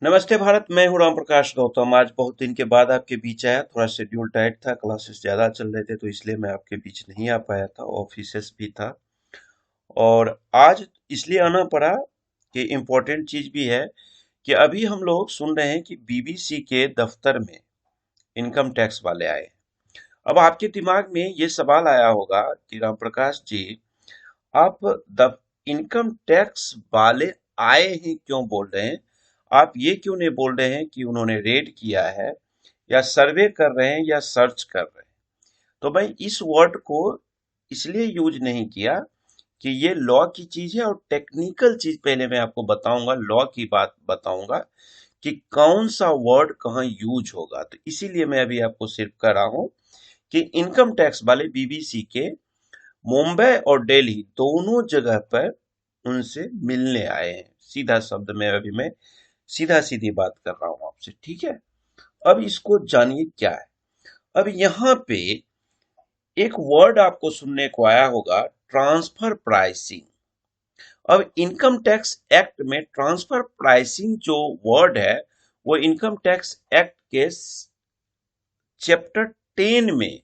नमस्ते भारत। मैं हूं राम प्रकाश गौतम। आज बहुत दिन के बाद आपके बीच आया। थोड़ा शेड्यूल टाइट था, क्लासेस ज्यादा चल रहे थे तो इसलिए मैं आपके बीच नहीं आ पाया था। ऑफिसेस भी था और आज इसलिए आना पड़ा कि इम्पोर्टेंट चीज भी है कि अभी हम लोग सुन रहे हैं कि बीबीसी के दफ्तर में इनकम टैक्स वाले आए। अब आपके दिमाग में ये सवाल आया होगा कि राम प्रकाश जी, आप द इनकम टैक्स वाले आए ही क्यों बोल रहे हैं? आप ये क्यों नहीं बोल रहे हैं कि उन्होंने रेड किया है या सर्वे कर रहे हैं या सर्च कर रहे हैं? तो मैं इस वर्ड को इसलिए यूज नहीं किया कि ये लॉ की चीज है, और टेक्निकल चीज पहले मैं आपको बताऊंगा, लॉ की बात बताऊंगा कि कौन सा वर्ड कहाँ यूज होगा। तो इसीलिए मैं अभी आपको सिर्फ कर रहा हूं कि इनकम टैक्स वाले बीबीसी के मुंबई और दिल्ली दोनों जगह पर उनसे मिलने आए हैं। सीधा शब्द में अभी मैं सीधा सीधी बात कर रहा हूं आपसे, ठीक है? अब इसको जानिए क्या है। अब यहाँ पे एक वर्ड आपको सुनने को आया होगा, ट्रांसफर प्राइसिंग। अब इनकम टैक्स एक्ट में ट्रांसफर प्राइसिंग जो वर्ड है वो इनकम टैक्स एक्ट के चैप्टर 10 में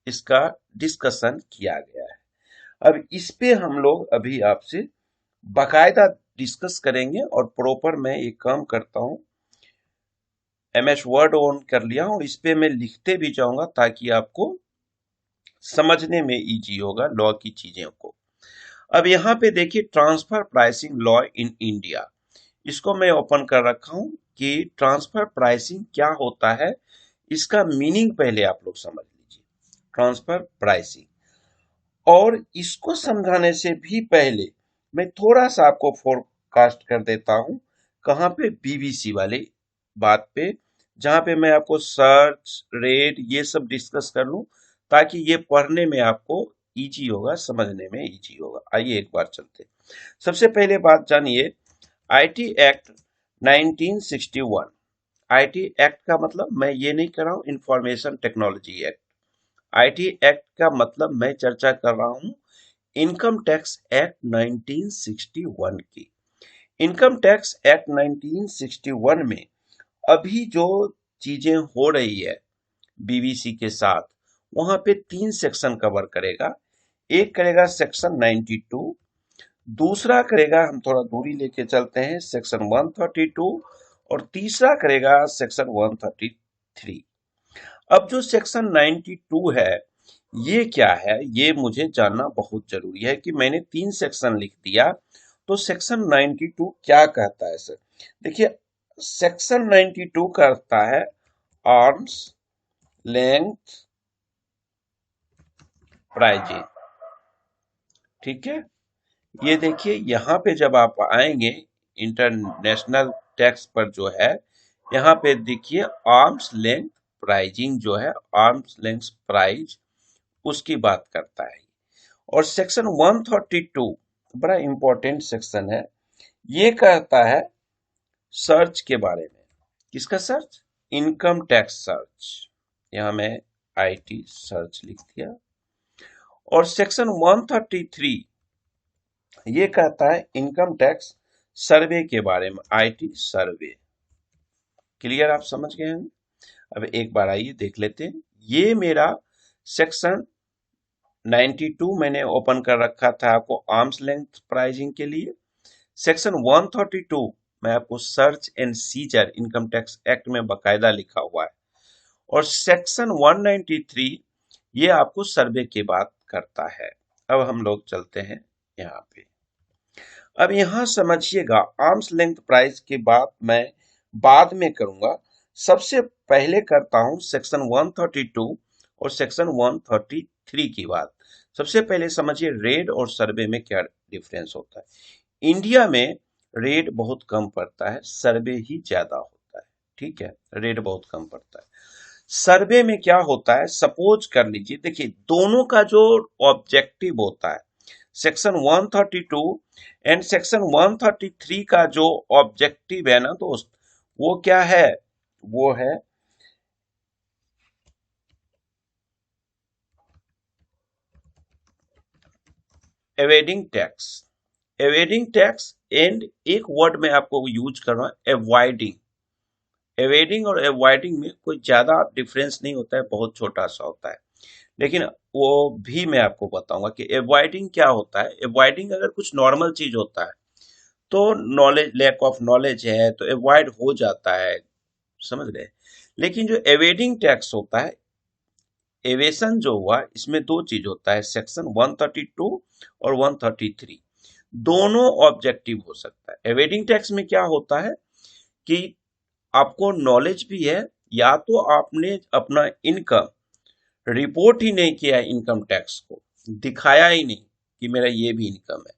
इसका डिस्कशन किया गया है। अब इस पे हम लोग अभी आपसे बाकायदा डिस्कस करेंगे, और प्रॉपर मैं एक काम करता हूँ, एमएस वर्ड ऑन कर लिया हूँ, इस पे मैं लिखते भी जाऊंगा ताकि आपको समझने में इजी होगा लॉ की चीजें को। अब यहाँ पे देखिए, transfer pricing law in India, इसको मैं ओपन कर रखा हूँ कि ट्रांसफर प्राइसिंग क्या होता है, इसका मीनिंग पहले आप लोग समझ लीजिए। ट्रांसफर प्राइसिंग, और इसको समझाने से भी पहले मैं थोड़ा सा आपको फोरकास्ट कर देता हूं कहाँ पे बीबीसी वाले बात पे, जहां पे मैं आपको सर्च रेट ये सब डिस्कस कर लूं ताकि ये पढ़ने में आपको इजी होगा, समझने में इजी होगा। आइए एक बार चलते। सबसे पहले बात जानिए, आईटी एक्ट 1961। आईटी एक्ट का मतलब मैं ये नहीं कर रहा हूं information technology act. IT act का मतलब मैं चर्चा कर रहा हूं इनकम टैक्स एक्ट 1961 की। इनकम टैक्स एक्ट 1961 में अभी जो चीजें हो रही है बीबीसी के साथ, वहां पे 3 सेक्शन कवर करेगा। एक करेगा सेक्शन 92, दूसरा करेगा, हम थोड़ा दूरी लेके चलते हैं, सेक्शन 132, और तीसरा करेगा सेक्शन 133। अब जो सेक्शन 92 है, ये क्या है ये मुझे जानना बहुत जरूरी है कि मैंने 3 सेक्शन लिख दिया तो सेक्शन 92 क्या कहता है सर? देखिए, सेक्शन 92 कहता है आर्म्स लेंथ प्राइजिंग, ठीक है? ये देखिए, यहाँ पे जब आप आएंगे इंटरनेशनल टैक्स पर जो है, यहाँ पे देखिए आर्म्स लेंथ प्राइजिंग जो है, आर्म्स लेंथ प्राइज, उसकी बात करता है। और सेक्शन 132 बड़ा इंपॉर्टेंट सेक्शन है। ये कहता है सर्च के बारे में। किसका सर्च? Income tax search. यहां मैं आईटी सर्च लिख दिया। और सेक्शन 133 ये कहता है इनकम टैक्स सर्वे के बारे में, आईटी सर्वे। क्लियर? आप समझ गए हैं? अब एक बार आइए देख लेते हैं। ये मेरा सेक्शन 92 मैंने ओपन कर रखा था आपको आर्म्स लेंथ प्राइजिंग के लिए। सेक्शन 132 मैं आपको search and seizure income tax act में बकायदा लिखा हुआ है। और सेक्शन 193 ये आपको सर्वे की बात करता है। अब हम लोग चलते हैं यहाँ पे। अब यहाँ समझिएगा, आर्म्स लेंथ प्राइस की बात मैं बाद में करूंगा। सबसे पहले करता हूं सेक्शन 132 और सेक्शन 133 की बात। सबसे पहले समझिए रेड और सर्वे में क्या डिफरेंस होता है। इंडिया में रेड बहुत कम पड़ता है, सर्वे ही ज्यादा होता है, ठीक है? रेड बहुत कम पड़ता है। सर्वे में क्या होता है, सपोज कर लीजिए, देखिए दोनों का जो ऑब्जेक्टिव होता है, सेक्शन 132 एंड सेक्शन 133 का जो ऑब्जेक्टिव है ना दोस्त, वो क्या है? वो है evading tax. Evading tax and एक वर्ड में आपको यूज कर रहा हूं, एवॉइडिंग। एवेडिंग और एवॉइडिंग में कोई ज्यादा डिफरेंस नहीं होता है, बहुत छोटा सा होता है। लेकिन वो भी मैं आपको बताऊंगा कि एवॉइडिंग क्या होता है। एवॉइडिंग अगर कुछ नॉर्मल चीज होता है तो नॉलेज, लैक ऑफ नॉलेज है तो एवॉइड हो जाता है, समझ गए। लेकिन जो एवेडिंग टैक्स होता है, एवेशन जो हुआ, इसमें दो चीज होता है, सेक्शन 132 और 133, दोनों ऑब्जेक्टिव हो सकता है। एवेडिंग टैक्स में क्या होता है कि आपको नॉलेज भी है, या तो आपने अपना इनकम रिपोर्ट ही नहीं किया है, इनकम टैक्स को दिखाया ही नहीं कि मेरा ये भी इनकम है,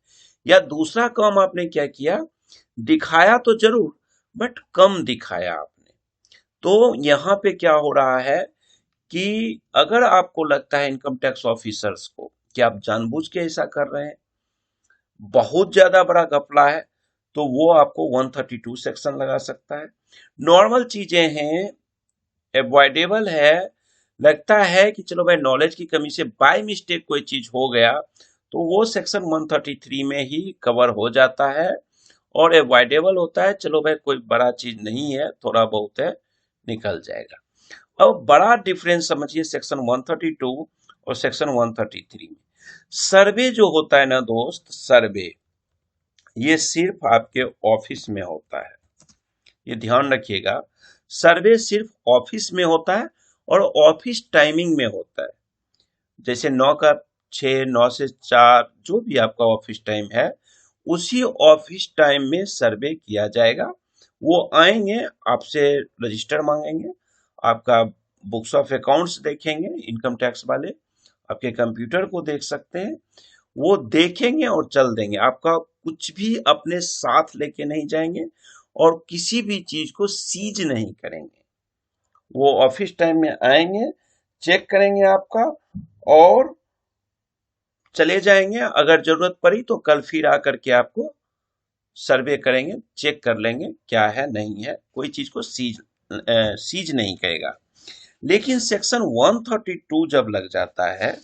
या दूसरा काम आपने क्या किया, दिखाया तो जरूर बट कम दिखाया आपने। तो यहाँ पे क्या हो रहा है कि अगर आपको लगता है इनकम टैक्स ऑफिसर्स को कि आप जानबूझ के ऐसा कर रहे हैं, बहुत ज्यादा बड़ा घपला है, तो वो आपको 132 सेक्शन लगा सकता है। नॉर्मल चीजें हैं, एवॉइडेबल है, लगता है कि चलो भाई नॉलेज की कमी से बाय मिस्टेक कोई चीज हो गया, तो वो सेक्शन 133 में ही कवर हो जाता है और एवॉइडेबल होता है, चलो भाई कोई बड़ा चीज नहीं है, थोड़ा बहुत है, निकल जाएगा। अब बड़ा डिफरेंस समझिए सेक्शन 132 और सेक्शन 133 में। सर्वे जो होता है ना दोस्त, सर्वे ये सिर्फ आपके ऑफिस में होता है, ये ध्यान रखिएगा। सर्वे सिर्फ ऑफिस में होता है और ऑफिस टाइमिंग में होता है। जैसे 9 का 6, 9 से 4, जो भी आपका ऑफिस टाइम है, उसी ऑफिस टाइम में सर्वे किया जाएगा। वो आएंगे, आपसे रजिस्टर मांगेंगे, आपका बुक्स ऑफ अकाउंट्स देखेंगे, इनकम टैक्स वाले आपके कंप्यूटर को देख सकते हैं, वो देखेंगे और चल देंगे। आपका कुछ भी अपने साथ लेके नहीं जाएंगे और किसी भी चीज को सीज नहीं करेंगे। वो ऑफिस टाइम में आएंगे, चेक करेंगे आपका और चले जाएंगे। अगर जरूरत पड़ी तो कल फिर आकर के आपको सर्वे करेंगे, चेक कर लेंगे क्या है नहीं है, कोई चीज को सीज नहीं करेगा। लेकिन सेक्शन 132 जब लग जाता है,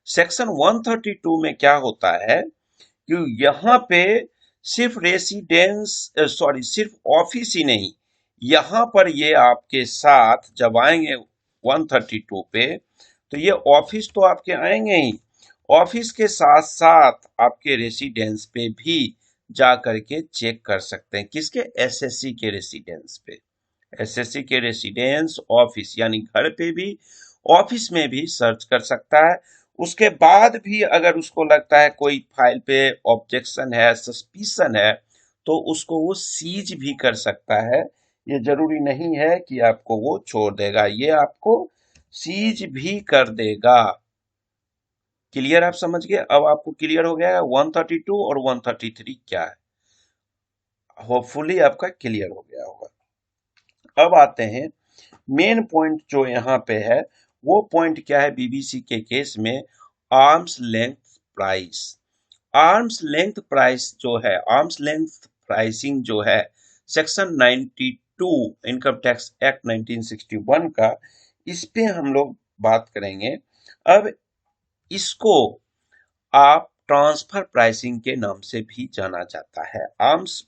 सेक्शन 132 में क्या होता है कि यहाँ पे सिर्फ रेसिडेंस, सॉरी, सिर्फ ऑफिस ही नहीं, यहाँ पर ये आपके साथ जब आएंगे 132 पे, तो ये ऑफिस तो आपके आएंगे ही, ऑफिस के साथ साथ आपके रेसिडेंस पे भी जा करके चेक कर सकते हैं। किसके? एसएससी के रेसिडेंस पे। एसएससी के रेसिडेंस, ऑफिस, यानी घर पे भी ऑफिस में भी सर्च कर सकता है। उसके बाद भी अगर उसको लगता है कोई फाइल पे ऑब्जेक्शन है, सस्पिशन है, तो उसको वो सीज भी कर सकता है। ये जरूरी नहीं है कि आपको वो छोड़ देगा, ये आपको सीज भी कर देगा। क्लियर? आप समझ गए? अब आपको क्लियर हो गया है 132 और 133 क्या है। होपफुली आपका क्लियर हो गया होगा। अब आते हैं मेन पॉइंट जो यहाँ पे है, वो पॉइंट क्या है बीबीसी के केस में, arms length price. Arms length price जो है, आर्म्स लेंथ प्राइसिंग जो है, सेक्शन 92 इनकम टैक्स एक्ट 1961 का, इस पे हम लोग बात करेंगे। अब इसको आप ट्रांसफर प्राइसिंग के नाम से भी जाना जाता है। आर्म्स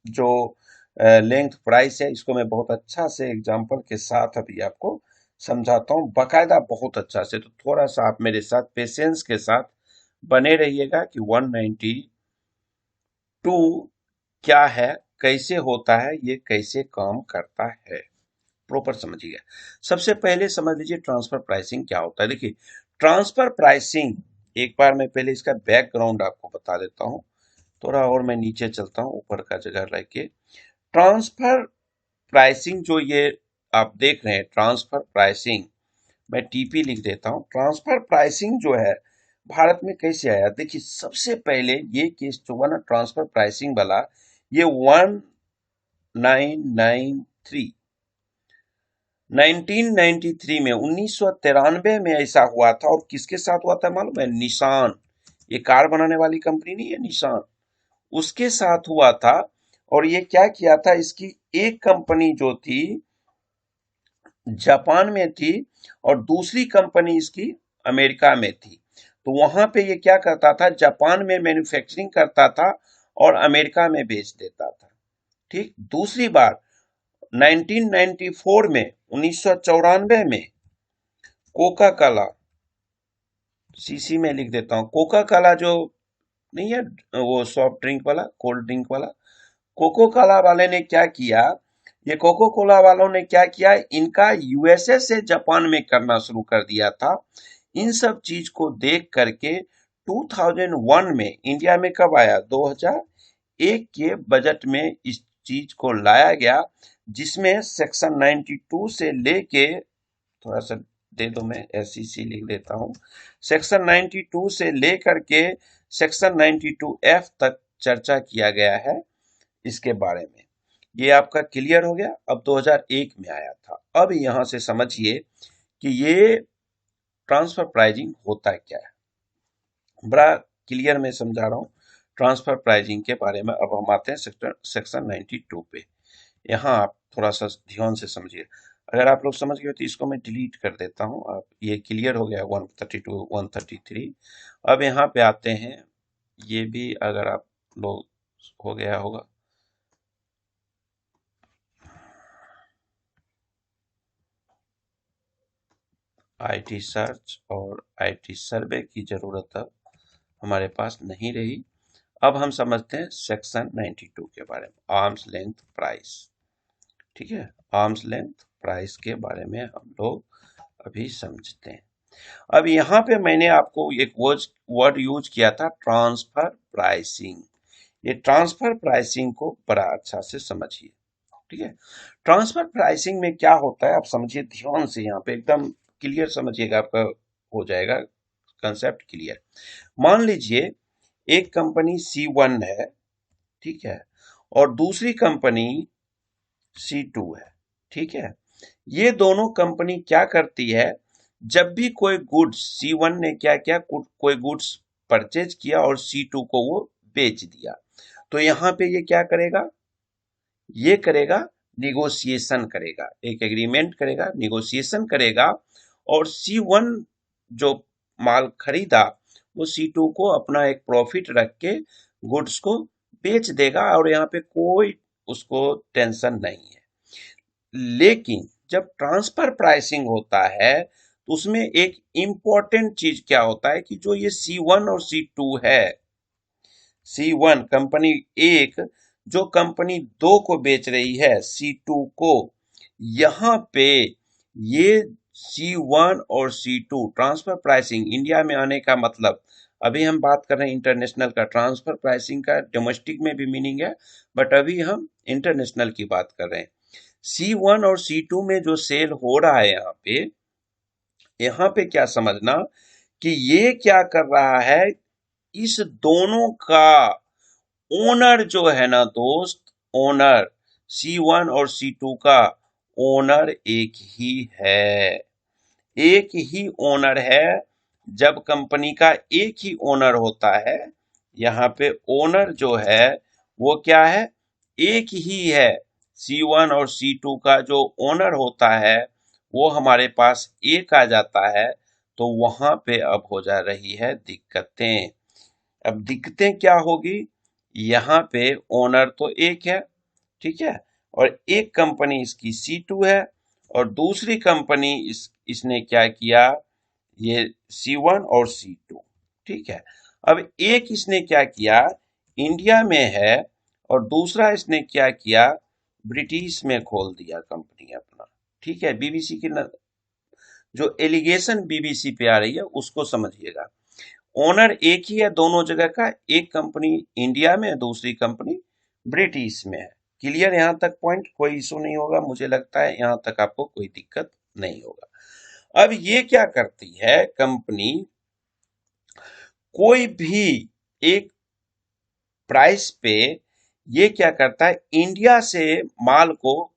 जो लेंथ प्राइस है, इसको मैं बहुत अच्छा से एग्जांपल के साथ अभी आपको समझाता हूँ, बकायदा बहुत अच्छा से। तो थोड़ा सा आप मेरे साथ पेशेंस के साथ बने रहिएगा कि 192 क्या है, कैसे होता है, ये कैसे काम करता है, प्रॉपर समझिए। सबसे पहले समझ लीजिए ट्रांसफर प्राइसिंग क्या होता है। देखिए, ट्रांसफर प्राइसिंग, एक बार मैं पहले इसका बैकग्राउंड आपको बता देता हूँ, थोड़ा और मैं नीचे चलता हूँ ऊपर का जगह रह के। ट्रांसफर प्राइसिंग जो ये आप देख रहे हैं, ट्रांसफर प्राइसिंग, मैं टीपी लिख देता हूँ। ट्रांसफर प्राइसिंग जो है भारत में कैसे आया, देखिए सबसे पहले ये केस जो हुआ ना ट्रांसफर प्राइसिंग वाला, ये 1993 1993 में, 1993 में ऐसा हुआ था। और किसके साथ हुआ था मालूम है? निशान, ये कार बनाने वाली कंपनी नहीं है निशान, उसके साथ हुआ था। और ये क्या किया था, इसकी एक कंपनी जो थी जापान में थी और दूसरी कंपनी इसकी अमेरिका में थी। तो वहां पे ये क्या करता था, जापान में मैन्युफैक्चरिंग करता था और अमेरिका में बेच देता था। ठीक। दूसरी बार 1994 में 1994 में कोका कोला, सीसी में लिख देता हूँ, कोका कोला जो नहीं है, वो सॉफ्ट ड्रिंक वाला, कोल्ड ड्रिंक वाला, कोको कोला वाले ने क्या किया, ये कोको कोला वालों ने क्या किया, इनका यूएसए से जापान में करना शुरू कर दिया था। इन सब चीज को देख करके 2001 में इंडिया में कब आया, 2001 के बजट में इस चीज को लाया गया, जिसमें सेक्शन 92 से लेके, थोड़ा सा दे दो, मैं एसईसी लिख देता हूँ, सेक्शन 92 से लेकर के सेक्शन 92F तक चर्चा किया गया है इसके बारे में। ये आपका क्लियर हो गया। अब 2001 में आया था। अब यहां से समझिए कि ये ट्रांसफर प्राइजिंग होता क्या है, बड़ा क्लियर में समझा रहा हूँ ट्रांसफर प्राइजिंग के बारे में। अब हम आते हैं सेक्शन 92 पे। यहाँ आप थोड़ा सा ध्यान से समझिए। अगर आप लोग समझ गए तो इसको मैं डिलीट कर देता हूँ। आप ये क्लियर हो गया 132 133। अब यहाँ पे आते हैं, ये भी अगर आप लोग हो गया होगा, आईटी सर्च और आईटी सर्वे की जरूरत अब हमारे पास नहीं रही। अब हम समझते हैं सेक्शन 92 के बारे में, आर्म्स लेंथ प्राइस। ठीक है, आर्म्स लेंथ प्राइस के बारे में हम लोग अभी समझते हैं। अब यहाँ पे मैंने आपको एक वर्ड यूज किया था, ट्रांसफर प्राइसिंग। ये ट्रांसफर प्राइसिंग को बड़ा अच्छा से समझिए। ठीक है, ट्रांसफर प्राइसिंग में क्या होता है आप समझिए ध्यान से, यहाँ पे एकदम क्लियर समझिएगा, आपका हो जाएगा कंसेप्ट क्लियर। मान लीजिए एक कंपनी C1 है, ठीक है, और दूसरी कंपनी C2 है। ठीक है, ये दोनों कंपनी क्या करती है, जब भी कोई गुड्स, C1 ने क्या किया, कोई गुड्स परचेज किया और C2 को वो बेच दिया, तो यहाँ पे ये क्या करेगा, ये करेगा निगोशिएशन करेगा, एक एग्रीमेंट करेगा, निगोशिएशन करेगा, और C1 जो माल खरीदा वो C2 को अपना एक प्रॉफिट रख के गुड्स को बेच देगा, और यहाँ पे कोई उसको टेंशन नहीं है। लेकिन जब ट्रांसफर प्राइसिंग होता है तो उसमें एक इंपॉर्टेंट चीज क्या होता है कि जो ये C1 और C2 है, C1 कंपनी एक जो कंपनी दो को बेच रही है C2 को, यहाँ पे ये C1 और C2 ट्रांसफर प्राइसिंग इंडिया में आने का मतलब, अभी हम बात कर रहे हैं इंटरनेशनल का, ट्रांसफर प्राइसिंग का डोमेस्टिक में भी मीनिंग है, बट अभी हम इंटरनेशनल की बात कर रहे हैं। C1 और C2 में जो सेल हो रहा है यहाँ पे क्या समझना कि ये क्या कर रहा है, इस दोनों का ओनर जो है ना दोस्त, ओनर C1 और C2 का ओनर एक ही है, एक ही ओनर है। जब कंपनी का एक ही ओनर होता है, यहाँ पे ओनर जो है वो क्या है, एक ही है। C1 और C2 का जो ओनर होता है वो हमारे पास एक आ जाता है, तो वहां पे अब हो जा रही है दिक्कतें। अब दिक्कतें क्या होगी, यहाँ पे ओनर तो एक है, ठीक है, और एक कंपनी इसकी C2 है, और दूसरी कंपनी इसने क्या किया, ये C1 और C2, ठीक है। अब एक इसने क्या किया, इंडिया में है, और दूसरा इसने क्या किया, ब्रिटिश में खोल दिया कंपनी अपना। ठीक है, बीबीसी की जो एलिगेशन बीबीसी पे आ रही है उसको समझिएगा। ओनर एक ही है दोनों जगह का, एक कंपनी इंडिया में है, दूसरी कंपनी ब्रिटिश में है। क्लियर, यहाँ तक पॉइंट, कोई इशू नहीं होगा, मुझे लगता है यहाँ तक आपको कोई दिक्कत नहीं होगा। अब ये क्या करती है कंपनी, कोई भी एक प्राइस पे ये क्या करता है, इंडिया से माल को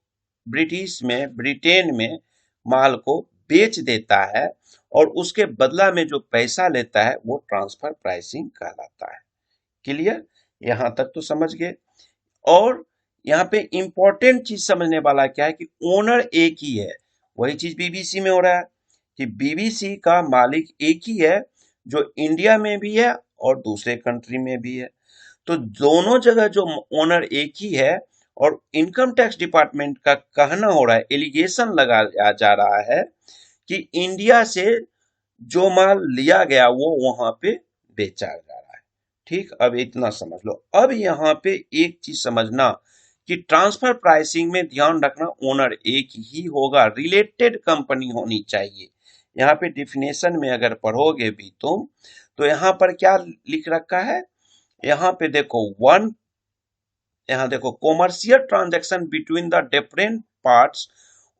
ब्रिटिश में, ब्रिटेन में माल को बेच देता है, और उसके बदला में जो पैसा लेता है वो ट्रांसफर प्राइसिंग कहलाता है। क्लियर, यहां तक तो समझ गए। और यहाँ पे इंपॉर्टेंट चीज समझने वाला क्या है कि ओनर एक ही है। वही चीज बीबीसी में हो रहा है कि बीबीसी का मालिक एक ही है, जो इंडिया में भी है और दूसरे कंट्री में भी है। तो दोनों जगह जो ओनर एक ही है, और इनकम टैक्स डिपार्टमेंट का कहना हो रहा है, एलिगेशन लगाया जा रहा है कि इंडिया से जो माल लिया गया वो वहां पे बेचा जा रहा है। ठीक, अब इतना समझ लो। अब यहाँ पे एक चीज समझना कि ट्रांसफर प्राइसिंग में ध्यान रखना, ओनर एक ही होगा, रिलेटेड कंपनी होनी चाहिए। यहाँ पे डिफिनेशन में अगर पढ़ोगे भी तुम, तो यहाँ पर क्या लिख रखा है, यहाँ पे देखो वन, यहाँ देखो commercial transaction between the different parts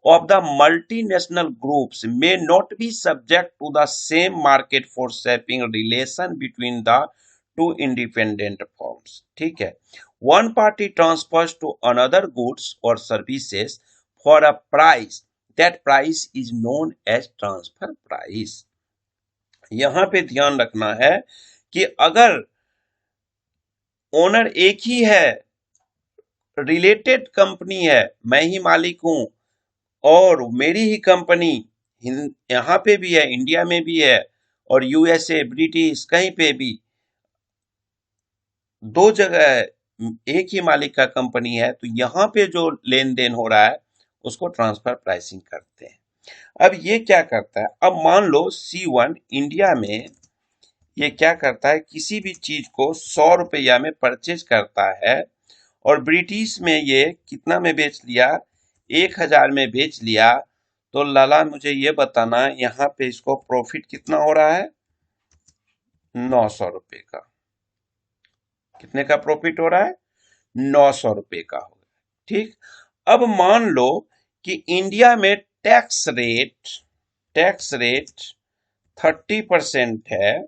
of the multinational groups may not be subject to the same market force-shaping relation between the two independent firms. ठीक है, one party transfers to another goods or services for a price, that price is known as transfer price. यहां पे ध्यान रखना है कि अगर owner एक ही है, रिलेटेड कंपनी है, मैं ही मालिक हूं और मेरी ही कंपनी यहाँ पे भी है, इंडिया में भी है, और यूएसए, ब्रिटिश, कहीं पे भी, दो जगह है, एक ही मालिक का कंपनी है, तो यहाँ पे जो लेन देन हो रहा है उसको ट्रांसफर प्राइसिंग करते हैं। अब ये क्या करता है, अब मान लो C1 इंडिया में ये क्या करता है, किसी भी चीज को 100 रुपया में परचेज करता है और ब्रिटिश में ये कितना में बेच लिया, 1000 में बेच लिया, तो लाला मुझे ये बताना यहाँ पे इसको प्रॉफिट कितना हो रहा है, 900 रुपए का। कितने का प्रॉफिट हो रहा है, 900 रुपए का हो गया। ठीक, अब मान लो कि इंडिया में टैक्स रेट 30% है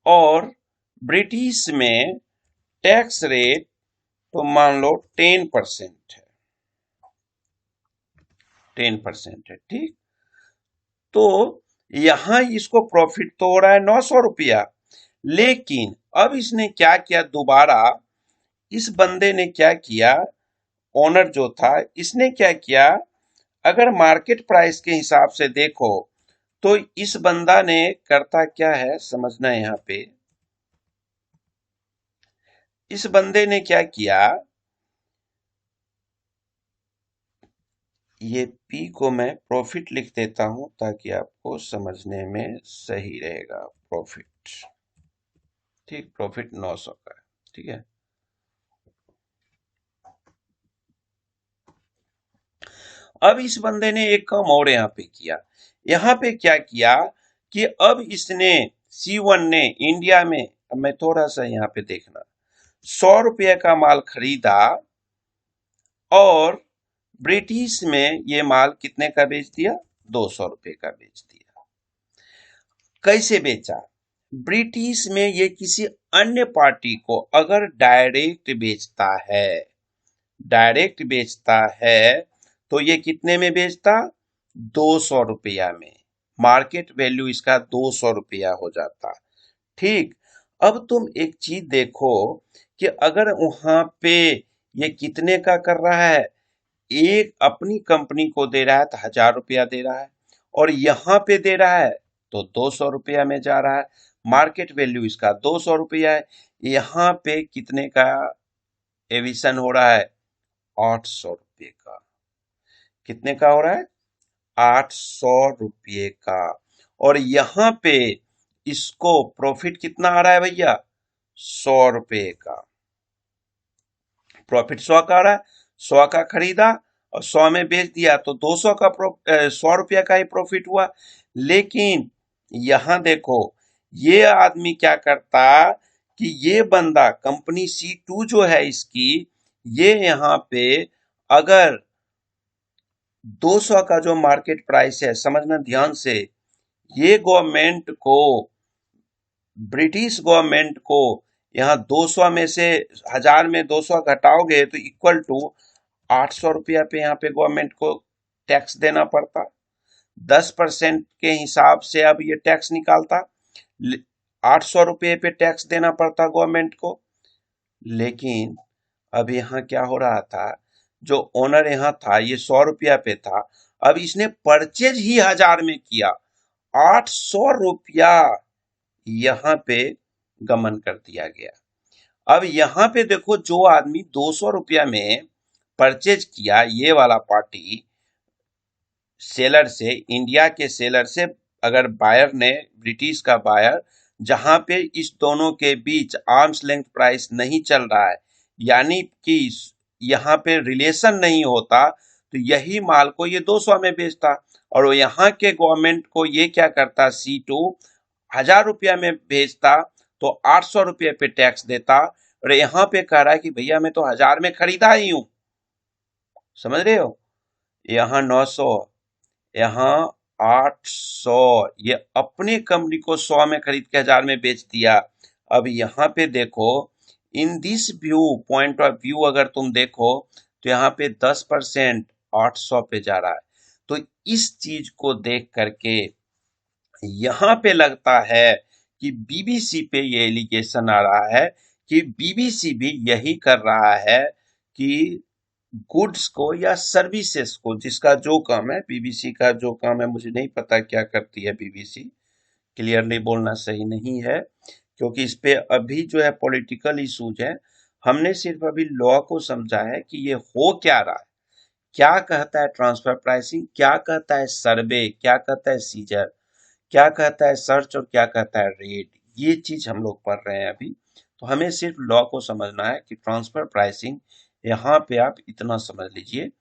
और ब्रिटिश में टैक्स रेट तो मान लो 10% है, 10% है। ठीक, तो यहां इसको प्रॉफिट तो हो रहा है 900 रुपया, लेकिन अब इसने क्या किया, दोबारा इस बंदे ने क्या किया, ओनर जो था इसने क्या किया, अगर मार्केट प्राइस के हिसाब से देखो तो इस बंदा ने करता क्या है, समझना है यहाँ पे, इस बंदे ने क्या किया, ये पी को मैं प्रॉफिट लिख देता हूं ताकि आपको समझने में सही रहेगा, प्रॉफिट। ठीक, प्रॉफिट 900 का है। ठीक है, अब इस बंदे ने एक काम और यहाँ पे किया, यहाँ पे क्या किया कि अब इसने C1 ने इंडिया में, अब मैं थोड़ा सा यहाँ पे देखना, 100 रुपये का माल खरीदा और ब्रिटिश में ये माल कितने का बेच दिया, 200 रुपये का बेच दिया। कैसे बेचा, ब्रिटिश में ये किसी अन्य पार्टी को अगर डायरेक्ट बेचता है तो ये कितने में बेचता, 200 रुपया में, मार्केट वैल्यू इसका 200 रुपया हो जाता। ठीक, अब तुम एक चीज देखो कि अगर वहां पे ये कितने का कर रहा है, एक अपनी कंपनी को दे रहा है तो 1000 रुपया दे रहा है और यहाँ पे दे रहा है तो 200 रुपया में जा रहा है, मार्केट वैल्यू इसका 200 रुपया है, यहाँ पे कितने का एविशन हो रहा है, 800 रुपये का। कितने का हो रहा है, 800 रुपये का। और यहाँ पे इसको प्रॉफिट कितना आ रहा है भैया, 100 रुपये का। प्रॉफिट 100 का आ रहा है, 100 का खरीदा और 100 में बेच दिया तो 200 का 100 रुपया का ही प्रॉफिट हुआ। लेकिन यहां देखो ये आदमी क्या करता कि ये बंदा कंपनी C2 जो है इसकी, ये यहाँ पे अगर 200 का जो मार्केट प्राइस है, समझना ध्यान से, ये गवर्नमेंट को, ब्रिटिश गवर्नमेंट को यहाँ 200 में से 1000 में 200 घटाओगे तो इक्वल टू 800 रुपया पे यहाँ पे गवर्नमेंट को टैक्स देना पड़ता। 10% के हिसाब से अब ये टैक्स निकालता, 800 रुपये पे टैक्स देना पड़ता गवर्नमेंट को। लेकिन अब यहाँ क्या हो रहा था, जो ओनर यहाँ था ये 100 रुपया पे था, अब इसने परचेज ही 1000 में किया, 800 रुपया यहाँ पे गमन कर दिया गया। अब यहाँ पे देखो, जो आदमी 200 रुपया में परचेज किया, ये वाला पार्टी सेलर से, इंडिया के सेलर से, अगर बायर ने, ब्रिटिश का बायर, जहां पे इस दोनों के बीच आर्म्स लेंथ प्राइस नहीं चल रहा है, यानी कि यहाँ पे रिलेशन नहीं होता, तो यही माल को ये 200 में बेचता। और वो यहाँ के गवर्नमेंट को ये क्या करता, C2 1000 रुपया में बेचता तो 800 रुपये पे टैक्स देता, और यहाँ पे कह रहा है कि भैया मैं तो 1000 में खरीदा ही हूं। समझ रहे हो, यहाँ 900, यहाँ 800, ये अपनी कंपनी को 100 में खरीद के 1000 में बेच दिया। अब यहाँ पे देखो, in this view, point of view अगर तुम देखो, तो यहाँ पे 10% 800 पे जा रहा है। तो इस चीज को देख करके यहाँ पे लगता है कि बीबीसी पे ये एलिगेशन आ रहा है कि बीबीसी भी यही कर रहा है कि गुड्स को या सर्विसेज को, जिसका जो काम है, बीबीसी का जो काम है मुझे नहीं पता क्या करती है बीबीसी, क्लियरली बोलना सही नहीं है, क्योंकि इस पे अभी जो है पॉलिटिकल इश्यूज है। हमने सिर्फ अभी लॉ को समझा है कि ये हो क्या रहा है, क्या कहता है ट्रांसफर प्राइसिंग, क्या कहता है सर्वे, क्या कहता है सीजर, क्या कहता है सर्च, और क्या कहता है रेट। ये चीज हम लोग पढ़ रहे हैं अभी। तो हमें सिर्फ लॉ को समझना है कि ट्रांसफर प्राइसिंग, यहाँ पे आप इतना समझ लीजिए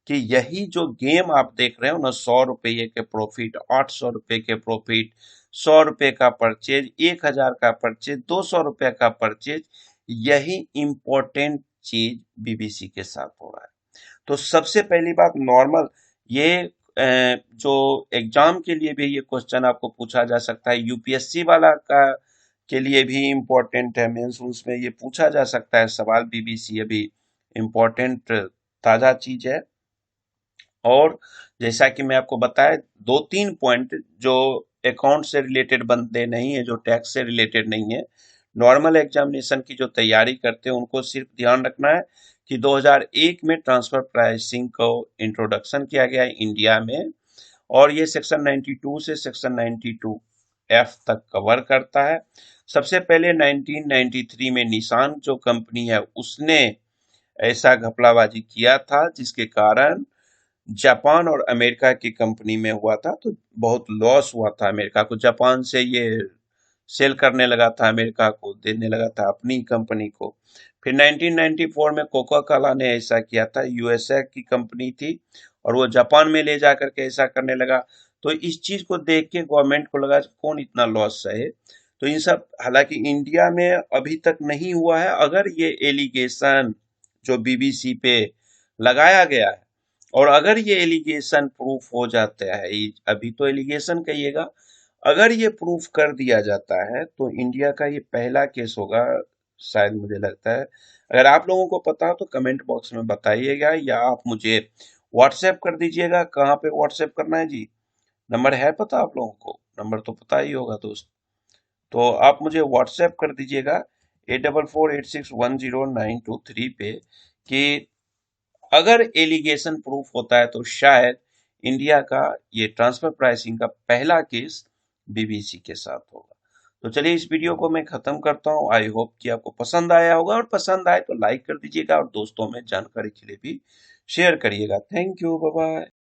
कि यही जो गेम आप देख रहे हो ना, 100 रुपये के प्रॉफिट, 800 रुपये के प्रॉफिट, 100 रुपये का परचेज, 1000 का परचेज, 200 रुपये का परचेज, यही इंपॉर्टेंट चीज बीबीसी के साथ हो रहा है। तो सबसे पहली बात, नॉर्मल, ये जो एग्जाम के लिए भी ये क्वेश्चन आपको पूछा जा सकता है, यूपीएससी वाला का के लिए भी इम्पोर्टेंट है, मेंस उसमें ये पूछा जा सकता है सवाल। बीबीसी अभी इम्पोर्टेंट ताजा चीज है। और जैसा कि मैं आपको बताया, दो तीन पॉइंट जो अकाउंट से रिलेटेड बनते नहीं है, जो टैक्स से रिलेटेड नहीं है, नॉर्मल एग्जामिनेशन की जो तैयारी करते हैं उनको सिर्फ ध्यान रखना है कि 2001 में ट्रांसफर प्राइसिंग को इंट्रोडक्शन किया गया है इंडिया में, और ये सेक्शन 92 से सेक्शन 92F तक कवर करता है। सबसे पहले 1993 में निशान जो कंपनी है उसने ऐसा घपलाबाजी किया था, जिसके कारण जापान और अमेरिका की कंपनी में हुआ था, तो बहुत लॉस हुआ था अमेरिका को। जापान से ये सेल करने लगा था, अमेरिका को देने लगा था अपनी कंपनी को। फिर 1994 में कोका कोला ने ऐसा किया था, यूएसए की कंपनी थी, और वो जापान में ले जा करके ऐसा करने लगा। तो इस चीज को देख के गवर्नमेंट को लगा कौन इतना लॉस सहे। तो इन सब, हालांकि इंडिया में अभी तक नहीं हुआ है, अगर ये एलिगेशन जो बीबीसी पे लगाया गया है, और अगर ये एलिगेशन प्रूफ हो जाता है, अभी तो एलिगेशन कहिएगा, अगर ये प्रूफ कर दिया जाता है तो इंडिया का ये पहला केस होगा, शायद मुझे लगता है। अगर आप लोगों को पता हो तो कमेंट बॉक्स में बताइएगा, या आप मुझे व्हाट्सएप कर दीजिएगा। कहाँ पे व्हाट्सएप करना है जी, नंबर है पता आप लोगों को? नंबर तो पता ही होगा दोस्त। तो आप मुझे व्हाट्सएप कर दीजिएगा 8448610923 पे, कि अगर एलिगेशन प्रूफ होता है तो शायद इंडिया का ये ट्रांसफर प्राइसिंग का पहला केस बीबीसी के साथ होगा। तो चलिए, इस वीडियो को मैं खत्म करता हूँ। आई होप कि आपको पसंद आया होगा, और पसंद आए तो लाइक कर दीजिएगा, और दोस्तों में जानकारी के लिए भी शेयर करिएगा। Thank you, bye bye.